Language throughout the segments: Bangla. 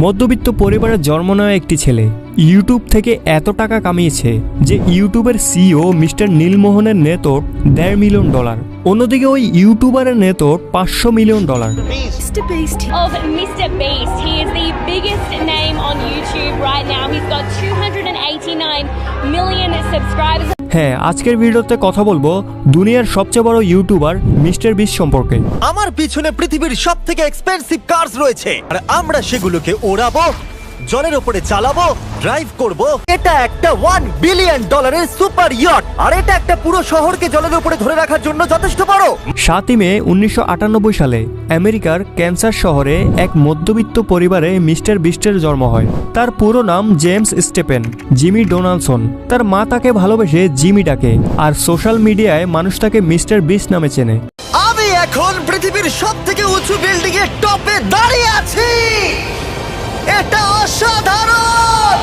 মধ্যবিত্ত পরিবারে জন্ম নেওয়া একটি ছেলে ইউটিউব থেকে এত টাকা কামিয়েছে যে ইউটিউবের সিইও মিস্টার নীলমোহনের নেতোট $1.5 মিলিয়ন। অন্যদিকে ওই ইউটিউবারের নেতোট $500 million. Mr. Beast. Of Mr. Beast. He is the biggest name on YouTube right now. He's got 289 million subscribers. হ্যাঁ, আজকের ভিডিওতে কথা বলবো দুনিয়ার সবচেয়ে বড় ইউটিউবার মিস্টার বিস্ট সম্পর্কে। আমার পিছনে পৃথিবীর সবথেকে এক্সপেন্সিভ কার্স রয়েছে আর আমরা সেগুলোকে ওড়াবো, জলের উপরে চালাবো, ড্রাইভ করব। এটা একটা $1 বিলিয়ন সুপার ইয়ট আর এটা একটা পুরো শহরকে জলের উপরে ধরে রাখার জন্য যথেষ্ট বড়। 7 মে 1998 সালে আমেরিকার ক্যান্সাস শহরে এক মধ্যবিত্ত পরিবারে মিস্টার বিস্টের জন্ম হয়। তার পুরো নাম জেমস স্টেপেন জিমি ডোনাল্ডসন। তার মা তাকে ভালোবেসে জিমি ডাকে আর সোশ্যাল মিডিয়ায় মানুষ তাকে মিস্টার বিস্ট নামে চেনে। আমি এখন পৃথিবীর সবথেকে উঁচু বিল্ডিং এর টপে দাঁড়িয়ে আছি। এটা অসাধারণ।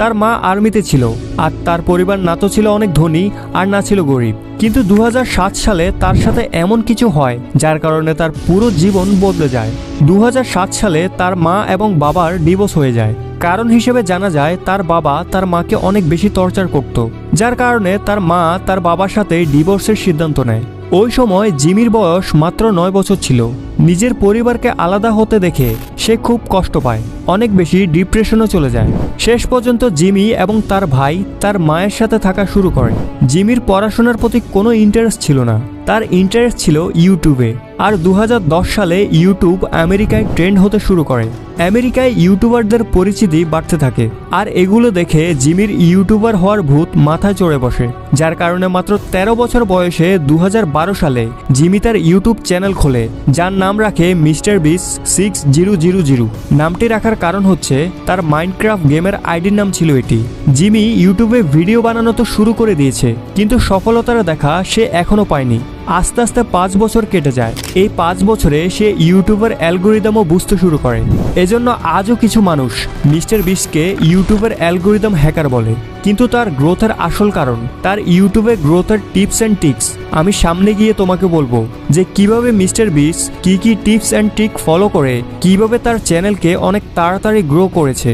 তার মা আর্মিতে ছিল আর তার পরিবার না তো ছিল অনেক ধনী আর না ছিল গরিব। কিন্তু 2007 সালে তার সাথে এমন কিছু হয় যার কারণে তার পুরো জীবন বদলে যায়। 2007 সালে তার মা এবং বাবার ডিভোর্স হয়ে যায়। কারণ হিসেবে জানা যায় তার বাবা তার মাকে অনেক বেশি টর্চার করত, যার কারণে তার মা তার বাবার সাথে ডিভোর্সের সিদ্ধান্ত নেয়। ওই সময় জিমির বয়স মাত্র 9 বছর ছিল। নিজের পরিবারকে আলাদা হতে দেখে সে খুব কষ্ট পায়, অনেক বেশি ডিপ্রেশনে চলে যায়। শেষ পর্যন্ত জিমি এবং তার ভাই তার মায়ের সাথে থাকা শুরু করে। জিমির পড়াশোনার প্রতি কোনো ইন্টারেস্ট ছিল না, তার ইন্টারেস্ট ছিল ইউটিউবে। আর 2010 সালে ইউটিউব আমেরিকায় ট্রেন্ড হতে শুরু করে। আমেরিকায় ইউটিউবারদের পরিচিতি বাড়তে থাকে আর এগুলো দেখে জিমির ইউটিউবার হওয়ার ভূত মাথায় চড়ে বসে, যার কারণে মাত্র 13 বছর বয়সে 2012 সালে জিমি তার ইউটিউব চ্যানেল খোলে, যার নাম রাখে মিস্টার বিস্ট 6000। নামটি রাখার কারণ হচ্ছে তার মাইনক্রাফট গেমের আইডির নাম ছিল এটি। জিমি ইউটিউবে ভিডিও বানানো তো শুরু করে দিয়েছে, কিন্তু সফলতার দেখা সে এখনো পায়নি। আস্তে আস্তে 5 বছর কেটে যায়। এই 5 বছরে সে ইউটিউবের অ্যালগোরিদমও বুঝতে শুরু করে। এজন্য আজও কিছু মানুষ মিস্টার বিস্টকে ইউটিউবের অ্যালগোরিদম হ্যাকার বলে। কিন্তু তার গ্রোথের আসল কারণ তার ইউটিউবে গ্রোথের টিপস অ্যান্ড ট্রিক্স। আমি সামনে গিয়ে তোমাকে বলবো যে কিভাবে মিস্টার বিস্ট কি টিপস অ্যান্ড ট্রিক ফলো করে কিভাবে তার চ্যানেলকে অনেক তাড়াতাড়ি গ্রো করেছে।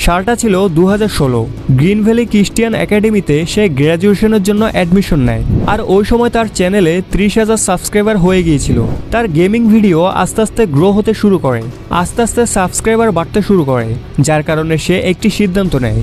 সালটা ছিল 2016। গ্রিন ভ্যালি ক্রিশ্চিয়ান একাডেমিতে সে গ্র্যাজুয়েশনের জন্য অ্যাডমিশন নেয়। আর ওই সময় তার চ্যানেলে 30,000 সাবস্ক্রাইবার হয়ে গিয়েছিল। তার গেমিং ভিডিও আস্তে আস্তে গ্রো হতে শুরু করে, আস্তে আস্তে সাবস্ক্রাইবার বাড়তে শুরু করে, যার কারণে সে একটি সিদ্ধান্ত নেয়।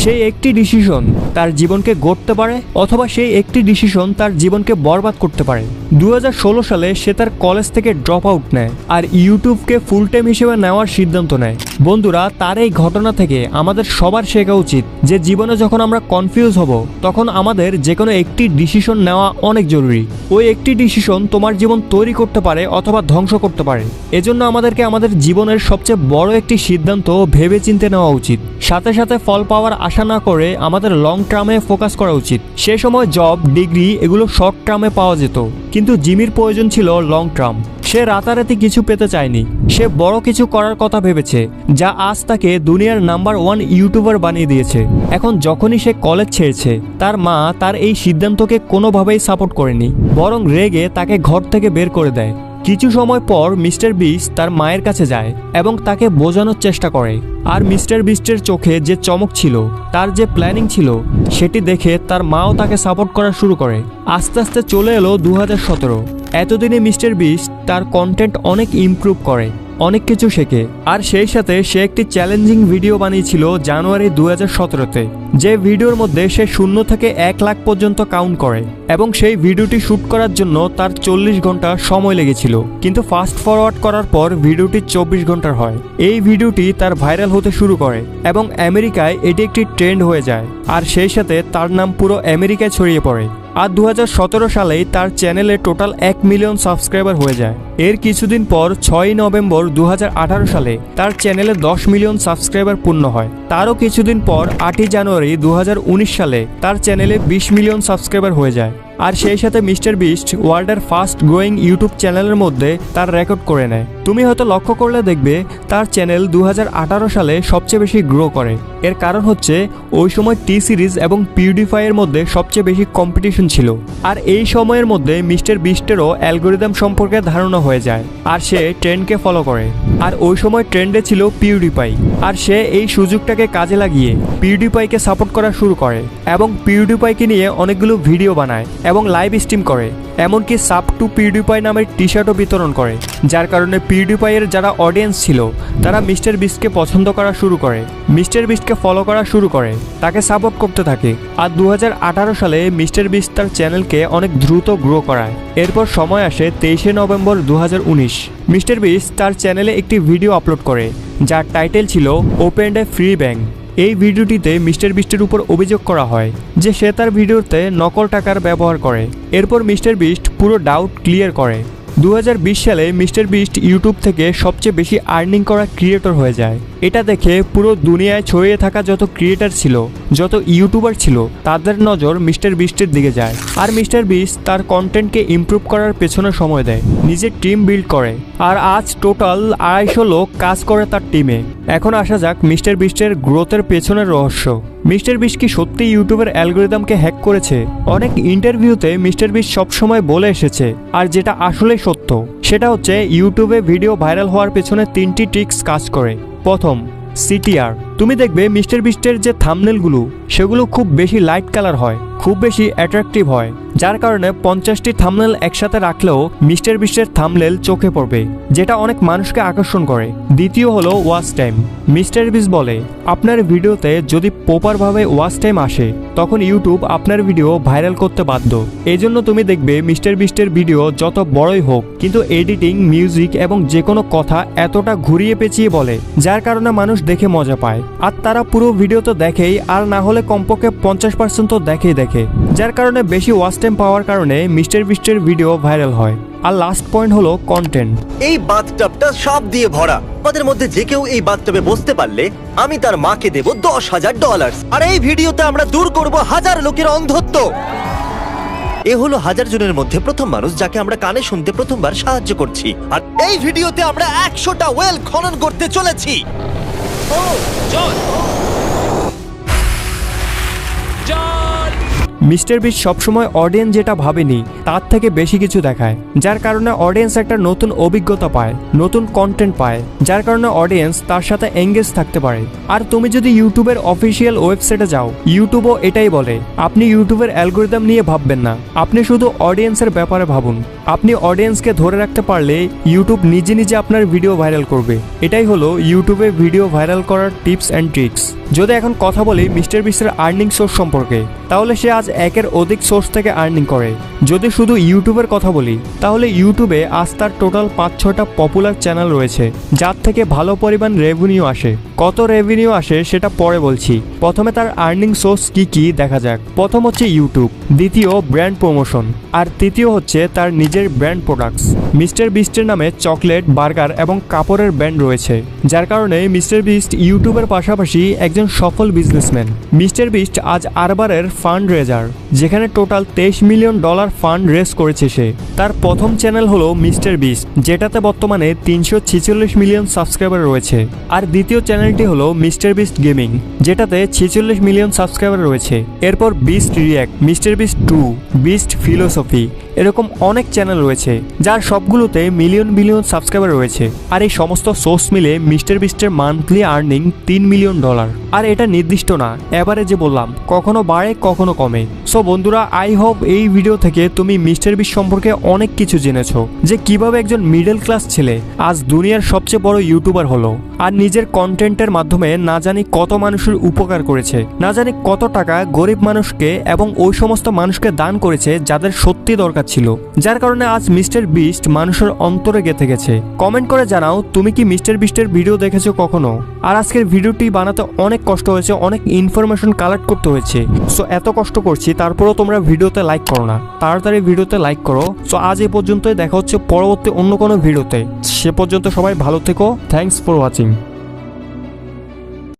সেই একটি ডিসিশন তার জীবনকে গড়তে পারে অথবা সেই একটি ডিসিশন তার জীবনকে বরবাদ করতে পারে। 2016 সালে সে তার কলেজ থেকে ড্রপ আউট নেয় আর ইউটিউবকে ফুল টাইম হিসেবে নেওয়ার সিদ্ধান্ত নেয়। বন্ধুরা, তার এই ঘটনা থেকে আমাদের সবার শেখা উচিত যে জীবনে যখন আমরা কনফিউজ হব তখন আমাদের যে কোনো একটি ডিসিশন নেওয়া অনেক জরুরি। ওই একটি ডিসিশন তোমার জীবন তৈরি করতে পারে অথবা ধ্বংস করতে পারে। এজন্য আমাদেরকে আমাদের জীবনের সবচেয়ে বড় একটি সিদ্ধান্ত ভেবে চিন্তে নেওয়া উচিত। সাথে সাথে ফল পাওয়ার আশা না করে আমাদের লং টার্মে ফোকাস করা উচিত। সে সময় জব, ডিগ্রি এগুলো শর্ট টার্মে পাওয়া যেত, কিন্তু জিমির প্রয়োজন ছিল লং টার্ম। সে রাতারাতি কিছু পেতে চায়নি, সে বড় কিছু করার কথা ভেবেছে যা আজ তাকে দুনিয়ার নাম্বার 1 ইউটিউবার বানিয়ে দিয়েছে। এখন যখনই সে কলেজ ছেড়েছে তার মা তার এই সিদ্ধান্তকে কোনোভাবেই সাপোর্ট করেনি, বরং রেগে তাকে ঘর থেকে বের করে দেয়। কিছু সময় পর মিস্টার বিস্ট তার মায়ের কাছে যায় এবং তাকে বোঝানোর চেষ্টা করে। আর মিস্টার বিস্টের চোখে যে চমক ছিল, তার যে প্ল্যানিং ছিল, সেটি দেখে তার মাও তাকে সাপোর্ট করা শুরু করে। আস্তে আস্তে চলে এলো 2017। এতদিনে মিস্টার বিস্ট তার কন্টেন্ট অনেক ইমপ্রুভ করে, অনেক কিছু শেখে। আর সেই সাথে সে একটি চ্যালেঞ্জিং ভিডিও বানিয়েছিল জানুয়ারি 2017-তে, যে ভিডিওর মধ্যে সে 0 থেকে 1 লাখ পর্যন্ত কাউন্ট করে এবং সেই ভিডিওটি শুট করার জন্য তার 40 ঘন্টা সময় লেগেছিল। কিন্তু ফাস্ট ফরওয়ার্ড করার পর ভিডিওটি 24 ঘন্টার হয়। এই ভিডিওটি তার ভাইরাল হতে শুরু করে এবং আমেরিকায় এটি একটি ট্রেন্ড হয়ে যায়। আর সেই সাথে তার নাম পুরো আমেরিকায় ছড়িয়ে পড়ে। আর 2017 সালেই তার চ্যানেলে টোটাল 1 মিলিয়ন সাবস্ক্রাইবার হয়ে যায়। এর কিছুদিন পর 6 নভেম্বর 2018 সালে তার চ্যানেলে 10 মিলিয়ন সাবস্ক্রাইবার পূর্ণ হয়। তারও কিছুদিন পর 8 জানুয়ারি 2019 সালে তার চ্যানেলে 20 মিলিয়ন সাবস্ক্রাইবার হয়ে যায়। আর সেই সাথে মিস্টার বিস্ট ওয়ার্ল্ডের ফাস্ট গ্রোয়িং ইউটিউব চ্যানেলের মধ্যে তার রেকর্ড করে নেয়। তুমি হয়তো লক্ষ্য করলে দেখবে তার চ্যানেল 2018 সালে সবচেয়ে বেশি গ্রো করে। এর কারণ হচ্ছে ওই সময় টি সিরিজ এবং পিউডিফাই এর মধ্যে সবচেয়ে বেশি কম্পিটিশন ছিল। আর এই সময়ের মধ্যে মিস্টার বিস্টেরও অ্যালগোরিদম সম্পর্কে ধারণা হয়ে যায় আর সে ট্রেন্ডকে ফলো করে। আর ওই সময় ট্রেন্ডে ছিল পিউডিপাই, আর সে এই সুযোগটাকে কাজে লাগিয়ে পিউডিপাইকে সাপোর্ট করা শুরু করে এবং পিউডিপাইকে নিয়ে অনেকগুলো ভিডিও বানায় এবং লাইভ স্ট্রিম করে, এমনকি সাব টু পিউডিপাই নামের টি শার্টও বিতরণ করে, যার কারণে পিউডিপাইয়ের যারা অডিয়েন্স ছিল তারা মিস্টার বিস্টকে পছন্দ করা শুরু করে, মিস্টার বিস্টকে ফলো করা শুরু করে, তাকে সাপোর্ট করতে থাকে। আর 2018 সালে মিস্টার বিস্ট তার চ্যানেলকে অনেক দ্রুত গ্রো করায়। এরপর সময় আসে 23শে নভেম্বর 2019। মিস্টার বিস্ট তার চ্যানেলে একটি ভিডিও আপলোড করে যার টাইটেল ছিল ওপেন এ ফ্রি ব্যাংক। এই ভিডিওটিতে মিস্টার বিস্টের উপর অভিযোগ করা হয় যে সে তার ভিডিওতে নকল টাকার ব্যবহার করে। এরপর মিস্টার বিস্ট পুরো ডাউট ক্লিয়ার করে। 2020 সালে মিস্টার বিস্ট ইউটিউব থেকে সবচেয়ে বেশি আর্নিং করা ক্রিয়েটর হয়ে যায়। এটা দেখে পুরো দুনিয়ায় ছড়িয়ে থাকা যত ক্রিয়েটর ছিল, যত ইউটিউবার ছিল, তাদের নজর মিস্টার বিস্টের দিকে যায়। আর মিস্টার বিস্ট তার কন্টেন্টকে ইমপ্রুভ করার পেছনে সময় দেয়, নিজের টিম বিল্ড করে। আর আজ টোটাল 250 লোক কাজ করে তার টিমে। এখন আসা যাক মিস্টার বিস্টের গ্রোথের পেছনের রহস্য। মিস্টার বিস্ট কি সত্যি ইউটিউবের অ্যালগরিদমকে হ্যাক করেছে? অনেক ইন্টারভিউতে মিস্টার বিস্ট সবসময় বলে এসেছে, আর যেটা আসলেই সত্য সেটা হচ্ছে ইউটিউবে ভিডিও ভাইরাল হওয়ার পেছনে 3টি ট্রিক্স কাজ করে। প্রথম, সিটিআর। তুমি দেখবে মিস্টার বিস্টের যে থাম্বনেলগুলো সেগুলো খুব বেশি লাইট কালার হয়, খুব বেশি অ্যাট্রাকটিভ হয়, যার কারণে 50টি থাম্বনেল একসাথে রাখলেও মিস্টার বিস্টের থাম্বনেল চোখে পড়বে, যেটা অনেক মানুষকে আকর্ষণ করে। দ্বিতীয় হলো ওয়াচ টাইম। মিস্টার বিস্ট বলে আপনার ভিডিওতে যদি প্রপারভাবে ওয়াচ টাইম আসে তখন ইউটিউব আপনার ভিডিও ভাইরাল করতে বাধ্য। এই জন্য তুমি দেখবে মিস্টার বিস্টের ভিডিও যত বড়ই হোক কিন্তু এডিটিং, মিউজিক এবং যে কোনো কথা এতটা ঘুরিয়ে পেঁচিয়ে বলে, যার কারণে মানুষ দেখে মজা পায়। আর তারা পুরো ভিডিও তো দেখেই, আর না হলে কমপক্ষে 50% তো দেখে, যার কারণে বেশি ওয়াচ টাইম পাওয়ার কারণে মিস্টার বিস্টের ভিডিও ভাইরাল হয়। আর লাস্ট পয়েন্ট হলো কন্টেন্ট। এই বাথটাবটা সাপ দিয়ে ভরা। আমাদের মধ্যে যে কেউ এই বাথটাবে বসতে পারলে আমি তার মাকে দেব $10,000। আর এই ভিডিওতে আমরা দূর করব 1000 লোকের অন্ধত্ব। এ হলো 1000 জনের মধ্যে প্রথম মানুষ যাকে আমরা কানে শুনতে প্রথমবার সাহায্য করছি। আর এই ভিডিওতে আমরা 100টা ওয়েল খনন করতে চলেছি। মিস্টার বিস্ট সবসময় অডিয়েন্স যেটা ভাবেনি তার থেকে বেশি কিছু দেখায়, যার কারণে অডিয়েন্স একটা নতুন অভিজ্ঞতা পায়, নতুন কন্টেন্ট পায়, যার কারণে অডিয়েন্স তার সাথে এঙ্গেজ থাকতে পারে। আর তুমি যদি ইউটিউবের অফিসিয়াল ওয়েবসাইটে যাও, ইউটিউবও এটাই বলে আপনি ইউটিউবের অ্যালগরিদম নিয়ে ভাববেন না, আপনি শুধু অডিয়েন্সের ব্যাপারে ভাবুন। আপনি অডিয়েন্সকে ধরে রাখতে পারলে ইউটিউব নিজে নিজে আপনার ভিডিও ভাইরাল করবে। এটাই হলো ইউটিউবে ভিডিও ভাইরাল করার টিপস অ্যান্ড ট্রিক্স। যদি এখন কথা বলি মিস্টার বিস্টের আর্নিং সোর্স সম্পর্কে, তাহলে সে আজ 1-এর অধিক সোর্স থেকে আর্নিং করে। যদি শুধু ইউটিউবের কথা বলি তাহলে ইউটিউবে আজ তার টোটাল 5-6টা পপুলার চ্যানেল রয়েছে, যার থেকে ভালো পরিমাণ রেভিনিউ আসে। কত রেভিনিউ আসে সেটা পরে বলছি, প্রথমে তার আর্নিং সোর্স কি কি দেখা যাক। প্রথম হচ্ছে ইউটিউব, দ্বিতীয় ব্র্যান্ড প্রমোশন, আর তৃতীয় হচ্ছে তার নিজের ব্র্যান্ড প্রোডাক্টস। মিস্টার বিস্টের নামে চকলেট, বার্গার এবং কাপড়ের ব্র্যান্ড রয়েছে, যার কারণে মিস্টার বিস্ট ইউটিউবের পাশাপাশি একজন সফল বিজনেসম্যান। মিস্টার বিস্ট আজ আরবারের ফান্ড রেজার, যেখানে টোটাল $23 মিলিয়ন ফান্ড রেজ করেছে সে। তার প্রথম চ্যানেল হলো মিস্টার বিস্ট, যেটাতে বর্তমানে 346 মিলিয়ন সাবস্ক্রাইবার রয়েছে। আর দ্বিতীয় চ্যানেলটি হলো মিস্টার বিস্ট গেমিং, যেটাতে 46 মিলিয়ন সাবস্ক্রাইবার রয়েছে। এরপর beast react, mister beast 2, beast philosophy, এরকম অনেক চ্যানেল রয়েছে যার সবগুলোতে মিলিয়ন সাবস্ক্রাইবার রয়েছে। আর এই সমস্ত সোর্স মিলে মিস্টার বিস্টের মান্থলি আর্নিং $3 মিলিয়ন। আর এটা নির্দিষ্ট না, এভারেজে বললাম, কখনো বাড়ে কখনো কমে। সো বন্ধুরা, আই হোপ এই ভিডিও থেকে তুমি মিস্টার বিস্ট সম্পর্কে অনেক কিছু জেনেছো, যে কিভাবে একজন মিডল ক্লাস ছেলে আজ দুনিয়ার সবচেয়ে বড় ইউটিউবার হলো, আর নিজের কন্টেন্টের মাধ্যমে না জানি কত মানুষের উপকার করেছে, না জানি কত টাকা গরিব মানুষকে এবং ওই সমস্ত মানুষকে দান করেছে যাদের সত্যি দরকার ছিল, যার কারণে আজ মিস্টার বিস্ট মানুষের অন্তরে গেঁথে গেছে। কমেন্ট করে জানাও তুমি কি মিস্টার বিস্টের ভিডিও দেখেছো কখনো। আর আজকের ভিডিওটি বানাতে অনেক কষ্ট হয়েছে, অনেক ইনফরমেশন কালেক্ট করতে হয়েছে। সো এত কষ্ট করছি তারপরেও তোমরা ভিডিওতে লাইক করো না, তাড়াতাড়ি ভিডিওতে লাইক করো। সো আজ এই পর্যন্তই, দেখা হচ্ছে পরবর্তী অন্য কোনো ভিডিওতে। সে পর্যন্ত সবাই ভালো থেকো। Thanks for watching.